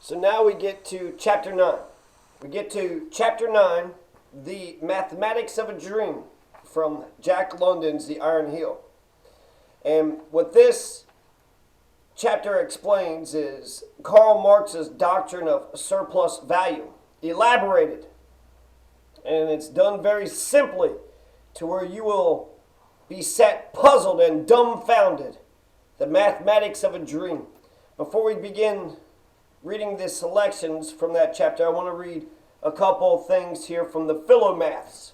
So now we get to chapter 9. We get to chapter 9, The Mathematics of a Dream, from Jack London's The Iron Heel. And what this chapter explains is Karl Marx's doctrine of surplus value, elaborated. And it's done very simply to where you will be set puzzled and dumbfounded. The Mathematics of a Dream. Before we begin reading the selections from that chapter, I want to read a couple of things here from the Philomaths.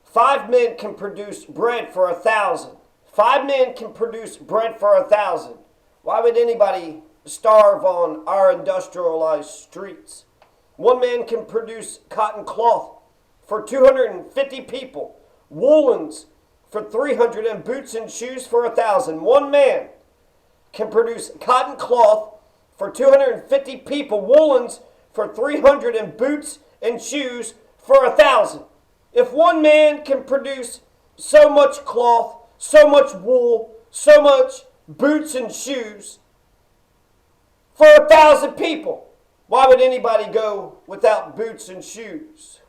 5 men can produce bread for 1,000. 5 men can produce bread for 1,000. Why would anybody starve on our industrialized streets? 1 man can produce cotton cloth for 250 people, woolens for 300, and boots and shoes for 1,000. 1 man can produce cotton cloth for 250 people, woolens for 300, and boots and shoes for 1,000. If 1 man can produce so much cloth, so much wool, so much boots and shoes for 1,000 people, why would anybody go without boots and shoes?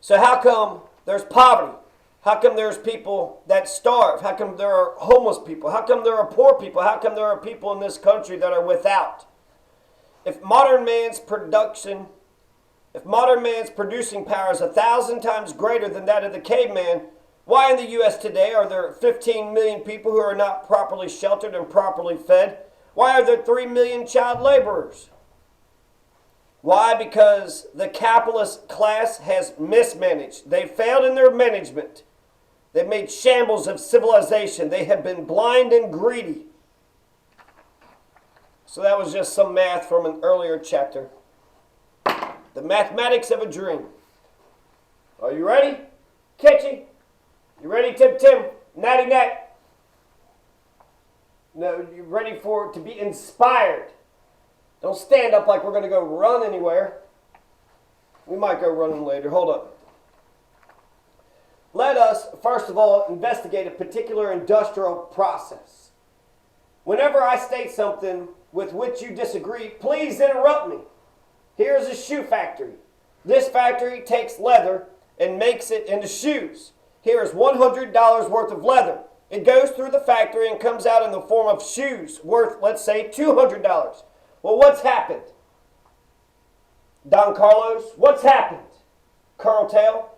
So how come there's poverty? How come there's people that starve? How come there are homeless people? How come there are poor people? How come there are people in this country that are without? If modern man's producing power is 1,000 times greater than that of the caveman, why in the U.S. today are there 15 million people who are not properly sheltered and properly fed? Why are there 3 million child laborers? Why? Because the capitalist class has mismanaged. They failed in their management. They made shambles of civilization. They have been blind and greedy. So that was just some math from an earlier chapter. The Mathematics of a Dream. Are you ready? Kitchy? You ready, Tim Tim? Natty Nat? No, you ready to be inspired? Don't stand up like we're going to go run anywhere. We might go running later. Hold on. Let us, first of all, investigate a particular industrial process. Whenever I state something with which you disagree, please interrupt me. Here's a shoe factory. This factory takes leather and makes it into shoes. Here is $100 worth of leather. It goes through the factory and comes out in the form of shoes worth, let's say, $200. Well, what's happened? Don Carlos, what's happened? Curl Tail?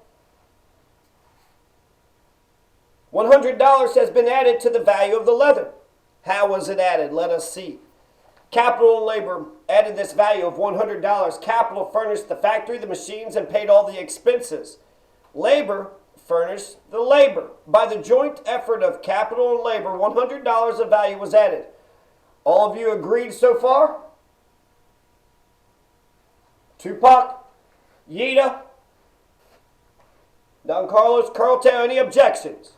$100 has been added to the value of the leather. How was it added? Let us see. Capital and labor added this value of $100. Capital furnished the factory, the machines, and paid all the expenses. Labor furnished the labor. By the joint effort of capital and labor, $100 of value was added. All of you agreed so far? Tupac? Yida? Don Carlos? Curltail? Any objections?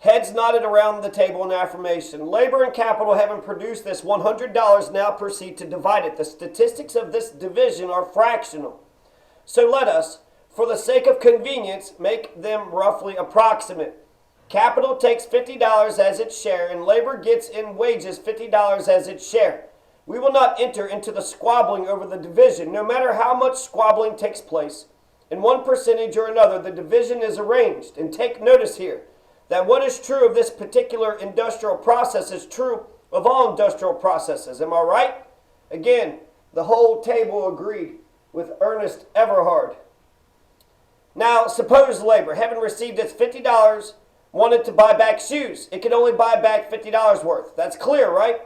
Heads nodded around the table in affirmation. Labor and capital, having produced this $100, now proceed to divide it. The statistics of this division are fractional. So let us, for the sake of convenience, make them roughly approximate. Capital takes $50 as its share, and labor gets in wages $50 as its share. We will not enter into the squabbling over the division. No matter how much squabbling takes place, in one percentage or another, the division is arranged. And take notice here that what is true of this particular industrial process is true of all industrial processes. Am I right? Again, the whole table agreed with Ernest Everhard. Now, suppose labor, having received its $50, wanted to buy back shoes. It could only buy back $50 worth. That's clear, right?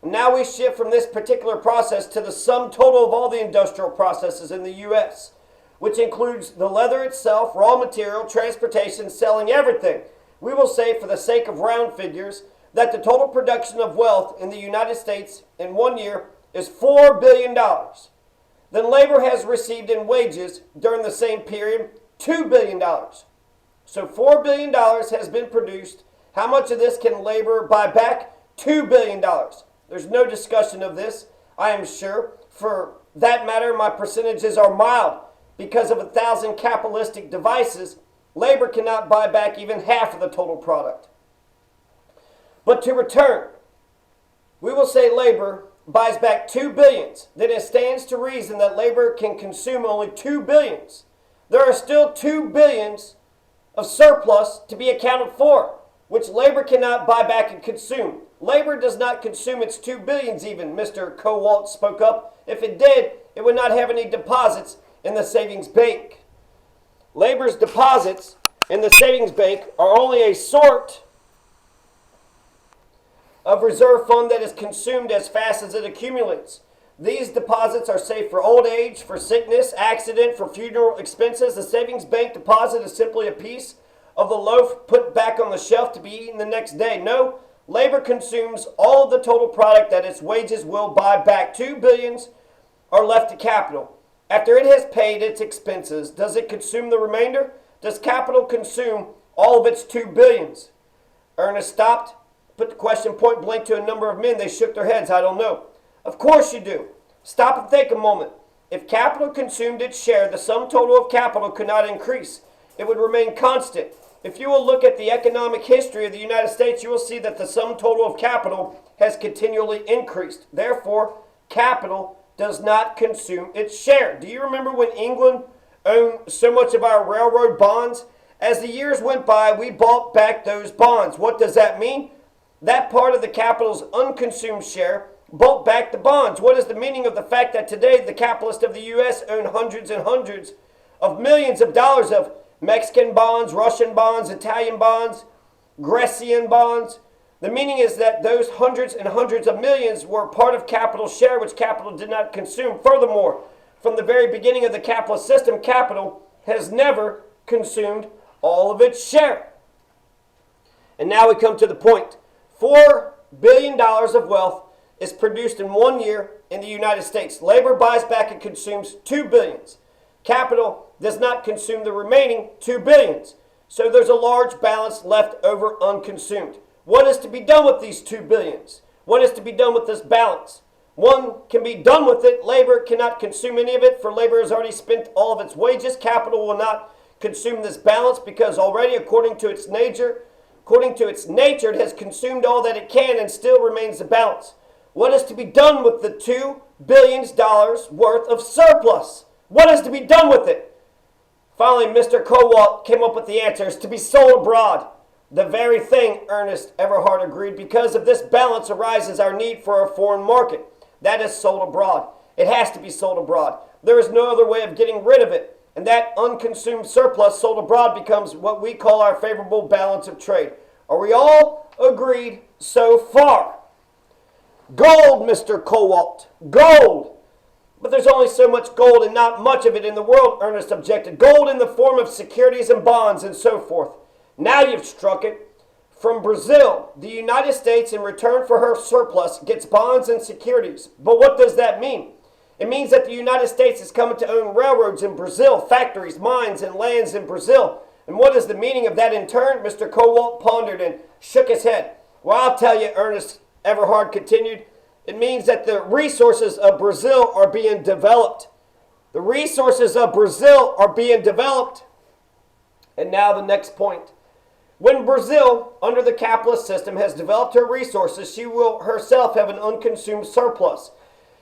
Now we shift from this particular process to the sum total of all the industrial processes in the U.S., which includes the leather itself, raw material, transportation, selling, everything. We will say, for the sake of round figures, that the total production of wealth in the United States in 1 year is $4 billion. Then labor has received in wages during the same period $2 billion. So $4 billion has been produced. How much of this can labor buy back? $2 billion. There's no discussion of this, I am sure. For that matter, my percentages are mild. Because of 1,000 capitalistic devices, labor cannot buy back even half of the total product. But to return, we will say labor buys back 2 billions. Then it stands to reason that labor can consume only 2 billions. There are still 2 billions of surplus to be accounted for, which labor cannot buy back and consume. Labor does not consume its 2 billions even, Mr. Kowalt spoke up. If it did, it would not have any deposits in the savings bank. Labor's deposits in the savings bank are only a sort of reserve fund that is consumed as fast as it accumulates. These deposits are safe for old age, for sickness, accident, for funeral expenses. The savings bank deposit is simply a piece of the loaf put back on the shelf to be eaten the next day. No, labor consumes all of the total product that its wages will buy back. 2 billions are left to capital. After it has paid its expenses, does it consume the remainder? Does capital consume all of its 2 billions? Ernest stopped, put the question point blank to a number of men. They shook their heads. I don't know. Of course you do. Stop and think a moment. If capital consumed its share, the sum total of capital could not increase. It would remain constant. If you will look at the economic history of the United States, you will see that the sum total of capital has continually increased. Therefore, capital does not consume its share. Do you remember when England owned so much of our railroad bonds? As the years went by, we bought back those bonds. What does that mean? That part of the capital's unconsumed share bought back the bonds. What is the meaning of the fact that today the capitalists of the U.S. own hundreds and hundreds of millions of dollars of Mexican bonds, Russian bonds, Italian bonds, Grecian bonds? The meaning is that those hundreds and hundreds of millions were part of capital's share, which capital did not consume. Furthermore, from the very beginning of the capitalist system, capital has never consumed all of its share. And now we come to the point. $4 billion of wealth is produced in 1 year in the United States. Labor buys back and consumes 2 billions. Capital does not consume the remaining 2 billions. So there's a large balance left over unconsumed. What is to be done with these 2 billions? What is to be done with this balance? One can be done with it. Labor cannot consume any of it, for labor has already spent all of its wages. Capital will not consume this balance because already, according to its nature, it has consumed all that it can and still remains the balance. What is to be done with the $2 billion worth of surplus? What is to be done with it? Finally, Mr. Kowalt came up with the answers: to be sold abroad. The very thing, Ernest Everhard agreed. Because of this balance arises our need for a foreign market. That is sold abroad. It has to be sold abroad. There is no other way of getting rid of it. And that unconsumed surplus sold abroad becomes what we call our favorable balance of trade. Are we all agreed so far? Gold, Mr. Kowalt. Gold. But there's only so much gold and not much of it in the world, Ernest objected. Gold in the form of securities and bonds and so forth. Now you've struck it. From Brazil, the United States, in return for her surplus, gets bonds and securities. But what does that mean? It means that the United States is coming to own railroads in Brazil, factories, mines, and lands in Brazil. And what is the meaning of that in turn? Mr. Kowalt pondered and shook his head. Well, I'll tell you, Ernest Everhard continued. It means that the resources of Brazil are being developed. The resources of Brazil are being developed. And now the next point. When Brazil, under the capitalist system, has developed her resources, she will herself have an unconsumed surplus.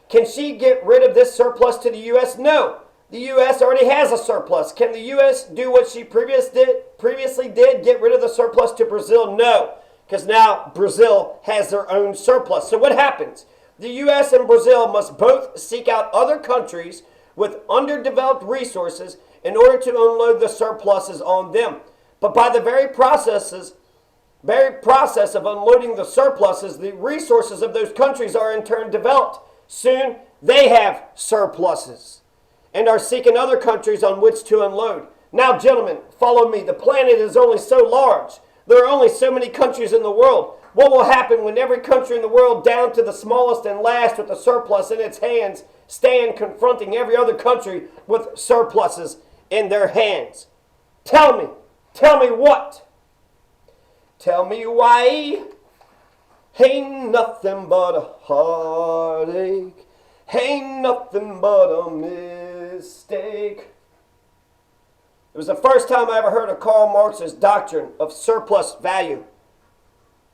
Can she get rid of this surplus to the U.S.? No. The U.S. already has a surplus. Can the U.S. do what she previously did, get rid of the surplus to Brazil? No, because now Brazil has their own surplus. So what happens? The U.S. and Brazil must both seek out other countries with underdeveloped resources in order to unload the surpluses on them. But by the very process of unloading the surpluses, the resources of those countries are in turn developed. Soon, they have surpluses and are seeking other countries on which to unload. Now, gentlemen, follow me. The planet is only so large. There are only so many countries in the world. What will happen when every country in the world, down to the smallest and last with a surplus in its hands, stand confronting every other country with surpluses in their hands? Tell me what? Tell me why? Ain't nothing but a heartache. Ain't nothing but a mistake. It was the first time I ever heard of Karl Marx's doctrine of surplus value.